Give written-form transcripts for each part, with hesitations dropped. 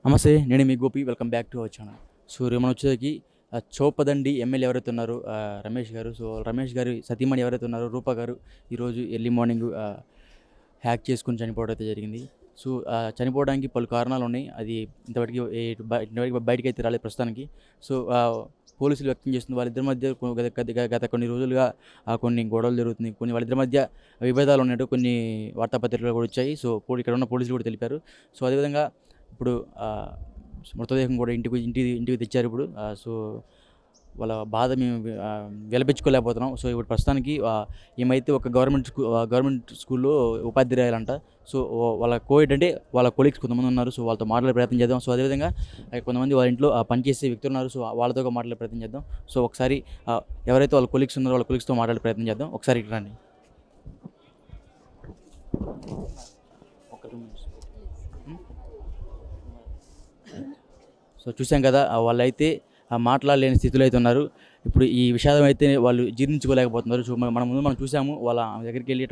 నమస్తే, నేను మీ Gopi. Welcome back to our channel. So మనం వచ్చేసరికి చౌపదండి ఎమ్మెల్యే ఎవరైతే ఉన్నారో రమేష్ గారు. సో రమేష్ గారి సతీమణి ఎవరైతే ఉన్నారో రూప గారు ఈరోజు ఎర్లీ మార్నింగ్ హ్యాక్ చేసుకుని చనిపోవడం అయితే జరిగింది. సో చనిపోవడానికి పలు కారణాలు ఉన్నాయి. అది ఇంతవరకు బయటకు అయితే రాలేదు ప్రస్తుతానికి. సో పోలీసులు వ్యక్తం చేస్తుంది వాళ్ళిద్దరి మధ్య గత కొన్ని రోజులుగా కొన్ని గొడవలు జరుగుతుంది, కొన్ని వాళ్ళిద్దరి మధ్య విభేదాలు ఉన్నట్టు కొన్ని వార్తాపత్రికలు కూడా వచ్చాయి. సో ఇక్కడ ఉన్న పోలీసులు కూడా తెలిపారు. సో అదేవిధంగా ఇప్పుడు మృతదేహం కూడా ఇంటికి తెచ్చారు ఇప్పుడు. సో వాళ్ళ బాధ మేము వెలిపించుకోలేకపోతున్నాం. సో ఇప్పుడు ప్రస్తుతానికి ఏమైతే ఒక గవర్నమెంట్ స్కూల్లో ఉపాధ్యాయులంట. సో వాళ్ళ కోవిడ్ అంటే వాళ్ళ కొలీగ్స్ కొంతమంది ఉన్నారు. సో వాళ్ళతో మాట్లాడే ప్రయత్నం చేద్దాం. సో అదేవిధంగా కొంతమంది వాళ్ళ ఇంట్లో పనిచేసే వ్యక్తులు ఉన్నారు. సో వాళ్ళతో మాట్లాడే ప్రయత్నం చేద్దాం. సో ఒకసారి ఎవరైతే వాళ్ళ కొలీగ్స్ ఉన్నారో వాళ్ళ కొలీగ్స్తో మాట్లాడే ప్రయత్నం చేద్దాం. ఒకసారి ఇక్కడ రండి. సో చూసాం కదా, వాళ్ళైతే మాట్లాడలేని స్థితిలో అయితే ఉన్నారు. ఇప్పుడు ఈ విషాదం అయితే వాళ్ళు జీర్ణించుకోలేకపోతున్నారు. సో మనం చూసాము, వాళ్ళ దగ్గరికి వెళ్ళి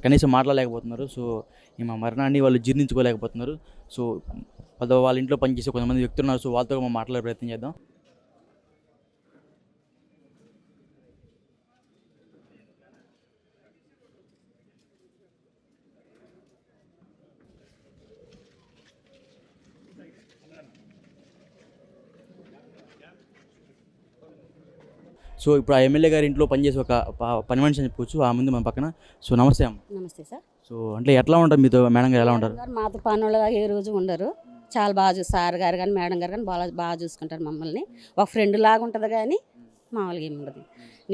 కనీసం మాట్లాడలేకపోతున్నారు. సో ఈ మరణాన్ని వాళ్ళు జీర్ణించుకోలేకపోతున్నారు. సో వాళ్ళ ఇంట్లో పనిచేసే కొంతమంది వ్యక్తులు ఉన్నారు. సో వాళ్ళతో మనం మాట్లాడే ప్రయత్నం చేద్దాం. సో ఇప్పుడు ఆ ఎమ్మెల్యే గారి ఇంట్లో పనిచేసే ఒక పని మనిషి అని చెప్పుకోవచ్చు. ఆ ముందు మన పక్కన. సో నమస్తే అమ్మ. నమస్తే సార్. సో అంటే ఎట్లా ఉంటారు మీతో? మేడం గారు ఎలా ఉంటారు? మాతో పనులుగా ఏ రోజు ఉండరు. చాలా బాగా సార్ గారు కానీ మేడం గారు కానీ బాగా చూసుకుంటారు మమ్మల్ని. ఒక ఫ్రెండ్ లాగా ఉంటుంది కానీ మామూలుగా ఏమి ఉండదు.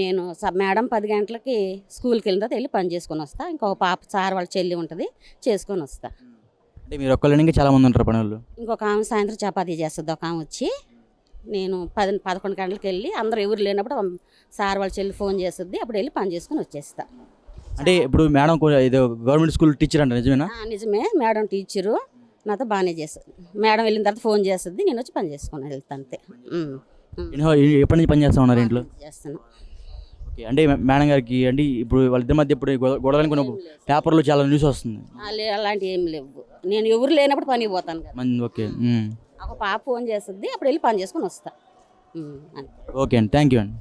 నేను మేడం 10 గంటలకి స్కూల్కి వెళ్ళిన తర్వాత వెళ్ళి పని చేసుకొని వస్తా. ఇంకొక పాప సార్ వాళ్ళ చెల్లి ఉంటుంది, చేసుకొని వస్తా. అంటే మీరు ఒక్కళ్ళని ఇంకా చాలామంది ఉంటారు పనులు? ఇంకొక ఆమె సాయంత్రం చపాతీ చేస్తుంది. ఒక ఆమె వచ్చి నేను 11 గంటలకు వెళ్ళి అందరూ ఎవరు లేనప్పుడు సార్ వాళ్ళ చెల్లి ఫోన్ చేస్తుంది, అప్పుడు వెళ్ళి పని చేసుకొని వచ్చేస్తా. అంటే ఇప్పుడు మేడం ఏదో గవర్నమెంట్ స్కూల్ టీచర్ అంట, నిజమేనా? నిజమే, మేడం టీచరు నాతో బాగానే చేస్తుంది. మేడం వెళ్ళిన తర్వాత ఫోన్ చేస్తుంది, నేను వచ్చి పని చేసుకుని వెళ్తాను అంతే. ఎప్పటి నుంచి పని చేస్తా ఉన్నారు ఇంట్లో? చేస్తాను. ఓకే. అంటే మేడం గారికి అంటే ఇప్పుడు వాళ్ళిద్దరి మధ్య ఇప్పుడు గొడవలు కొన్ని పేపర్లో చాలా న్యూస్ వస్తుంది. అలాంటివి ఏం లేవు. నేను ఎవరు లేనప్పుడు పనికి పోతాను కదా. ఓకే. ఒక పాప ఫోన్ చేస్తుంది, అప్పుడు వెళ్ళి పని చేసుకొని వస్తా. ఓకే అండి, థ్యాంక్ యూ అండి.